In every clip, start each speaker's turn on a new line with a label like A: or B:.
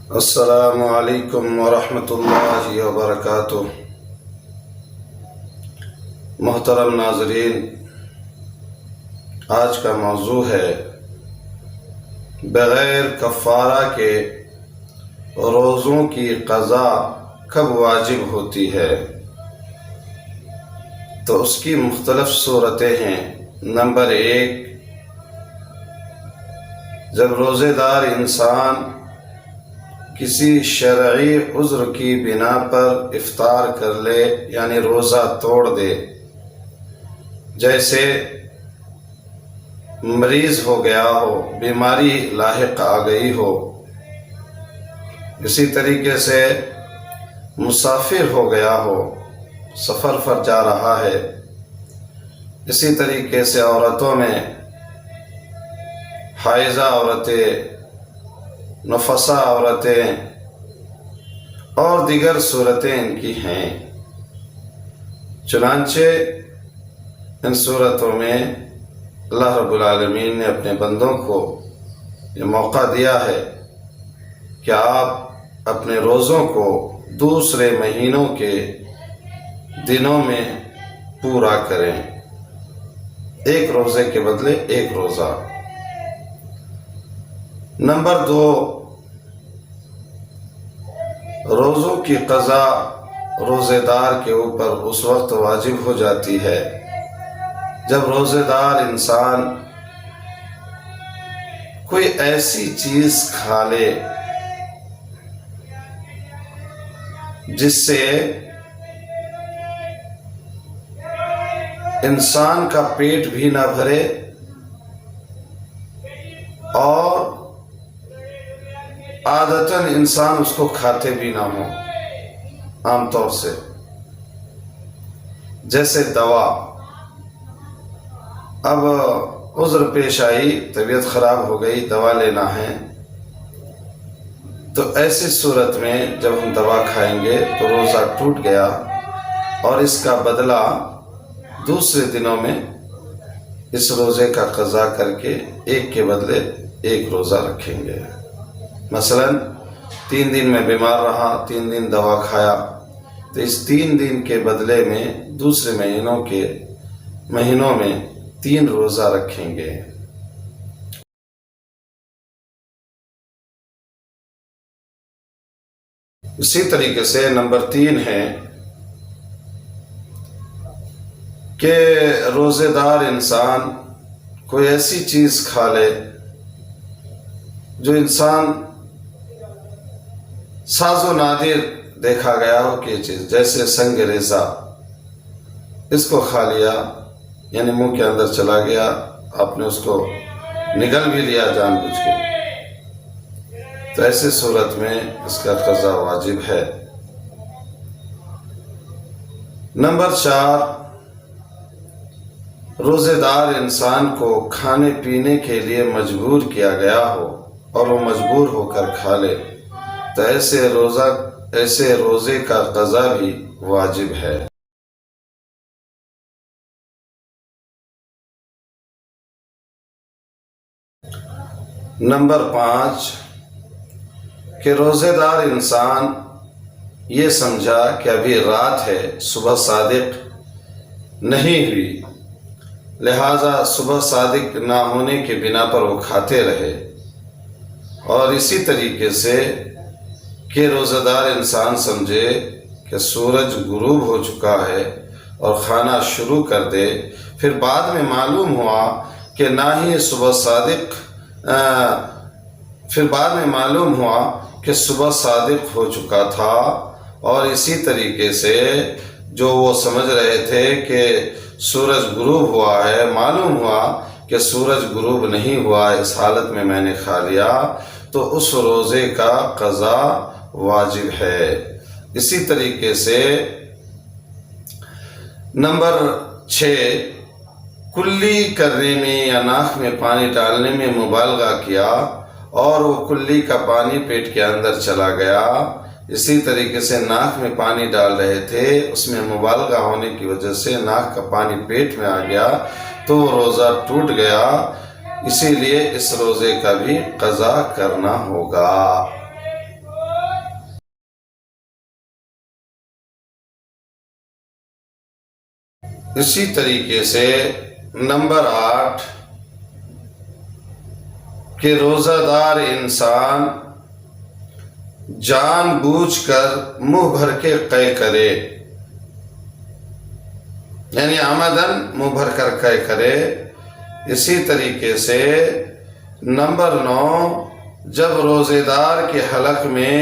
A: السلام علیکم ورحمۃ اللہ وبرکاتہ۔ محترم ناظرین، آج کا موضوع ہے بغیر کفارہ کے روزوں کی قضا کب واجب ہوتی ہے؟ تو اس کی مختلف صورتیں ہیں۔ نمبر 1، جب روزے دار انسان کسی شرعی عذر کی بنا پر افطار کر لے، یعنی روزہ توڑ دے، جیسے مریض ہو گیا ہو، بیماری لاحق آ گئی ہو، اسی طریقے سے مسافر ہو گیا ہو، سفر پر جا رہا ہے، اسی طریقے سے عورتوں میں حائضہ عورتیں، نفسا عورتیں اور دیگر صورتیں ان کی ہیں۔ چنانچہ ان صورتوں میں اللہ رب العالمین نے اپنے بندوں کو یہ موقع دیا ہے کہ آپ اپنے روزوں کو دوسرے مہینوں کے دنوں میں پورا کریں، ایک روزے کے بدلے ایک روزہ۔ نمبر 2، روزوں کی قضا روزے دار کے اوپر اس وقت واجب ہو جاتی ہے جب روزے دار انسان کوئی ایسی چیز کھا لے جس سے انسان کا پیٹ بھی نہ بھرے اور عادتاً انسان اس کو کھاتے بھی نہ ہو، عام طور سے، جیسے دوا۔ اب عذر پیش آئی، طبیعت خراب ہو گئی، دوا لینا ہے، تو ایسی صورت میں جب ہم دوا کھائیں گے تو روزہ ٹوٹ گیا اور اس کا بدلہ دوسرے دنوں میں اس روزے کا قضا کر کے ایک کے بدلے ایک روزہ رکھیں گے۔ مثلا 3 دن میں بیمار رہا، 3 دن دوا کھایا، تو اس 3 دن کے بدلے میں دوسرے مہینوں میں 3 روزہ رکھیں گے۔ اسی طریقے سے نمبر 3 ہے کہ روزے دار انسان کوئی ایسی چیز کھا لے جو انسان ساز و نادر دیکھا گیا ہو کہ یہ چیز، جیسے سنگ ریزہ، اس کو کھا لیا، یعنی منہ کے اندر چلا گیا، آپ نے اس کو نگل بھی لیا جان بوجھ کے، تو ایسی صورت میں اس کا قضا واجب ہے۔ نمبر 4، روزے دار انسان کو کھانے پینے کے لیے مجبور کیا گیا ہو اور وہ مجبور ہو کر کھا لے، تو ایسے روزے کا قضا بھی واجب ہے۔ نمبر 5، کہ روزے دار انسان یہ سمجھا کہ ابھی رات ہے، صبح صادق نہیں ہوئی، لہٰذا صبح صادق نہ ہونے کے بنا پر وہ کھاتے رہے، اور اسی طریقے سے کہ روزہ دار انسان سمجھے کہ سورج غروب ہو چکا ہے اور کھانا شروع کر دے، پھر بعد میں معلوم ہوا کہ نہ ہی صبح صادق ہو چکا تھا، اور اسی طریقے سے جو وہ سمجھ رہے تھے کہ سورج غروب ہوا ہے، معلوم ہوا کہ سورج غروب نہیں ہوا، اس حالت میں میں نے کھا لیا، تو اس روزے کا قضا واجب ہے۔ اسی طریقے سے نمبر 6، کلی کرنے میں یا ناک میں پانی ڈالنے میں مبالغہ کیا اور وہ کلی کا پانی پیٹ کے اندر چلا گیا، اسی طریقے سے ناک میں پانی ڈال رہے تھے، اس میں مبالغہ ہونے کی وجہ سے ناک کا پانی پیٹ میں آ گیا تو روزہ ٹوٹ گیا، اسی لیے اس روزے کا بھی قضا کرنا ہوگا۔ اسی طریقے سے نمبر 8 کہ روزہ دار انسان جان بوجھ کر منہ بھر کے قے کرے، یعنی عمدن منہ بھر کر قے کرے۔ اسی طریقے سے نمبر 9 جب روزے دار کے حلق میں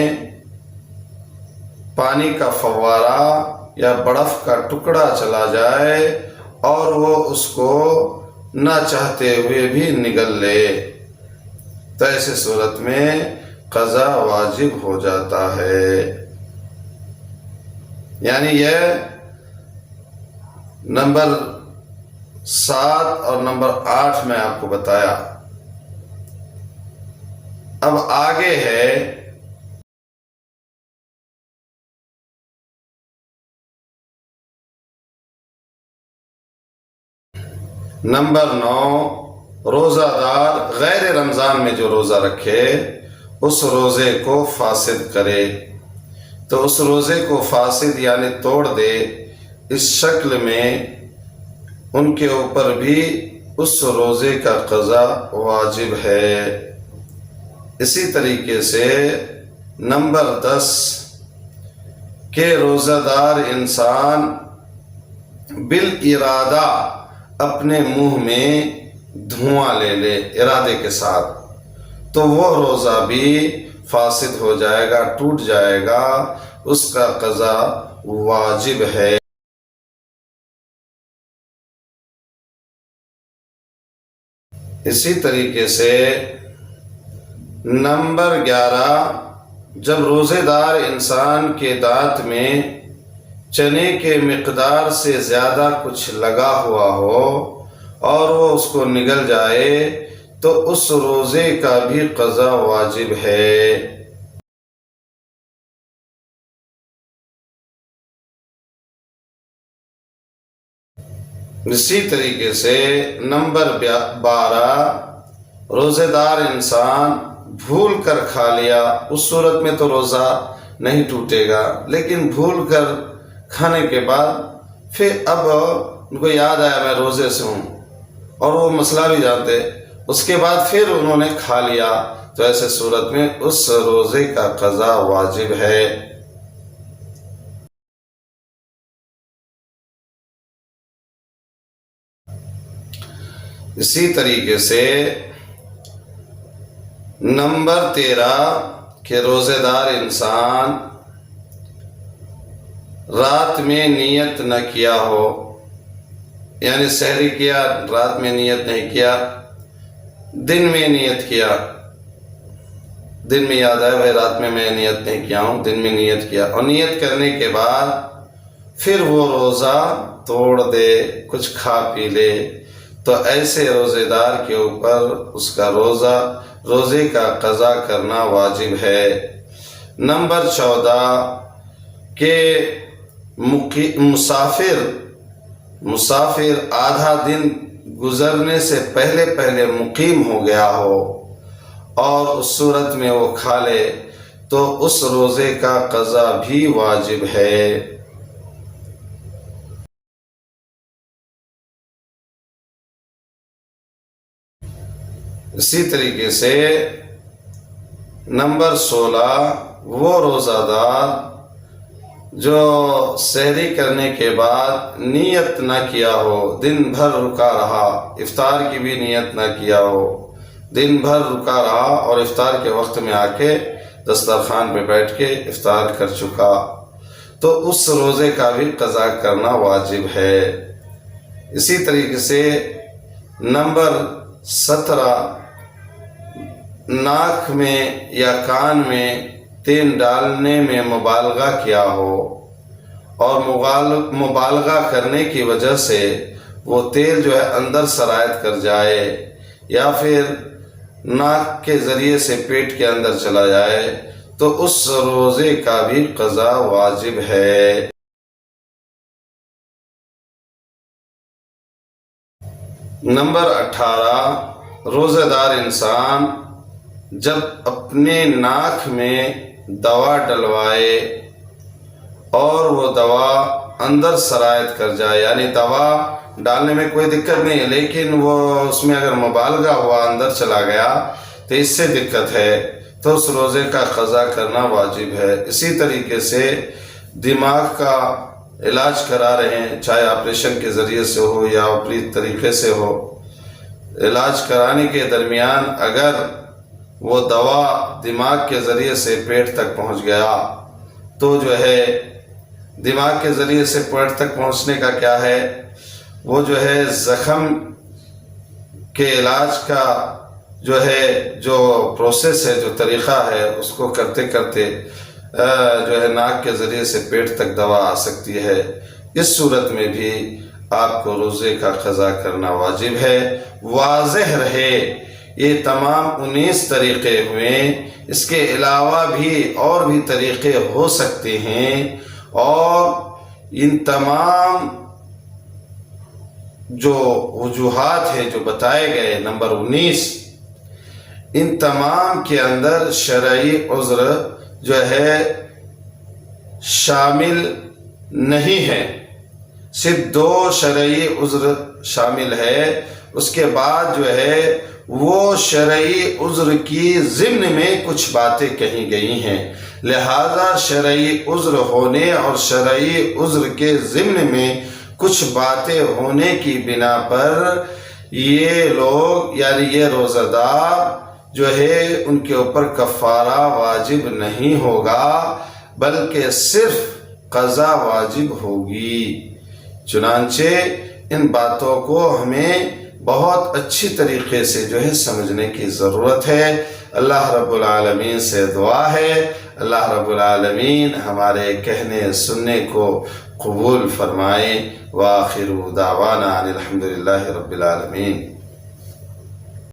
A: پانی کا فوارہ یا برف کا ٹکڑا چلا جائے اور وہ اس کو نہ چاہتے ہوئے بھی نگل لے تو ایسے صورت میں قضا واجب ہو جاتا ہے۔ یعنی یہ نمبر 7 اور نمبر 8 میں آپ کو بتایا۔ اب آگے ہے نمبر 9 روزہ دار غیر رمضان میں جو روزہ رکھے اس روزے کو فاسد کرے تو اس روزے کو فاسد یعنی توڑ دے، اس شکل میں ان کے اوپر بھی اس روزے کا قضا واجب ہے۔ اسی طریقے سے نمبر 10 کہ روزہ دار انسان بالارادہ اپنے منہ میں دھواں لے لے ارادے کے ساتھ تو وہ روزہ بھی فاسد ہو جائے گا، ٹوٹ جائے گا، اس کا قضا واجب ہے۔ اسی طریقے سے نمبر 11 جب روزے دار انسان کے دانت میں چنے کے مقدار سے زیادہ کچھ لگا ہوا ہو اور وہ اس کو نگل جائے تو اس روزے کا بھی قضا واجب ہے۔ اسی طریقے سے نمبر 12 روزے دار انسان بھول کر کھا لیا، اس صورت میں تو روزہ نہیں ٹوٹے گا، لیکن بھول کر کھانے کے بعد پھر اب ان کو یاد آیا میں روزے سے ہوں اور وہ مسئلہ بھی جانتے، اس کے بعد پھر انہوں نے کھا لیا تو ایسے صورت میں اس روزے کا قضا واجب ہے۔ اسی طریقے سے نمبر 13 کہ روزے دار انسان رات میں نیت نہ کیا ہو، یعنی سحری کیا رات میں نیت نہیں کیا، دن میں نیت کیا، دن میں یاد آیا بھائی رات میں نیت نہیں کیا ہوں، دن میں نیت کیا اور نیت کرنے کے بعد پھر وہ روزہ توڑ دے، کچھ کھا پی لے تو ایسے روزے دار کے اوپر اس کا روزے کا قضا کرنا واجب ہے۔ نمبر 14 کہ مسافر آدھا دن گزرنے سے پہلے مقیم ہو گیا ہو اور اس صورت میں وہ کھا لے تو اس روزے کا قضا بھی واجب ہے۔ اسی طریقے سے نمبر 16 وہ روزہ دار جو سحری کرنے کے بعد نیت نہ کیا ہو، دن بھر رکا رہا، افطار کی بھی نیت نہ کیا ہو، دن بھر رکا رہا اور افطار کے وقت میں آ کے دسترخوان پہ بیٹھ کے افطار کر چکا تو اس روزے کا بھی قضا کرنا واجب ہے۔ اسی طریقے سے نمبر 17 ناک میں یا کان میں تیل ڈالنے میں مبالغہ کیا ہو اور مبالغہ کرنے کی وجہ سے وہ تیل جو ہے اندر سرایت کر جائے یا پھر ناک کے ذریعے سے پیٹ کے اندر چلا جائے تو اس روزے کا بھی قضا واجب ہے۔ نمبر 18 روزہ دار انسان جب اپنے ناک میں دوا ڈلوائے اور وہ دوا اندر سرایت کر جائے، یعنی دوا ڈالنے میں کوئی دقت نہیں ہے، لیکن وہ اس میں اگر مبالغہ ہوا، اندر چلا گیا تو اس سے دقت ہے، تو اس روزے کا قضا کرنا واجب ہے۔ اسی طریقے سے دماغ کا علاج کرا رہے ہیں، چاہے آپریشن کے ذریعے سے ہو یا اوپری طریقے سے ہو، علاج کرانے کے درمیان اگر وہ دوا دماغ کے ذریعے سے پیٹ تک پہنچ گیا تو جو ہے دماغ کے ذریعے سے پیٹ تک پہنچنے کا کیا ہے، وہ جو ہے زخم کے علاج کا جو پروسیس ہے، جو طریقہ ہے، اس کو کرتے کرتے جو ہے ناک کے ذریعے سے پیٹ تک دوا آ سکتی ہے۔ اس صورت میں بھی آپ کو روزے کا قضا کرنا واجب ہے۔ واضح رہے یہ تمام 19 طریقے ہوئے، اس کے علاوہ بھی اور بھی طریقے ہو سکتے ہیں، اور ان تمام جو وجوہات ہیں جو بتائے گئے نمبر 19، ان تمام کے اندر شرعی عذر جو ہے شامل نہیں ہے، صرف 2 شرعی عذر شامل ہے۔ اس کے بعد جو ہے وہ شرعی عذر کی ضمن میں کچھ باتیں کہی گئی ہیں، لہذا شرعی عذر ہونے اور شرعی عذر کے ضمن میں کچھ باتیں ہونے کی بنا پر یہ لوگ یعنی یہ روزہ دار جو ہے ان کے اوپر کفارہ واجب نہیں ہوگا، بلکہ صرف قضا واجب ہوگی۔ چنانچہ ان باتوں کو ہمیں بہت اچھی طریقے سے جو ہے سمجھنے کی ضرورت ہے۔ اللہ رب العالمین سے دعا ہے اللہ رب العالمین ہمارے کہنے سننے کو قبول فرمائے۔ وآخر دعوانا ان الحمد للہ رب العالمین۔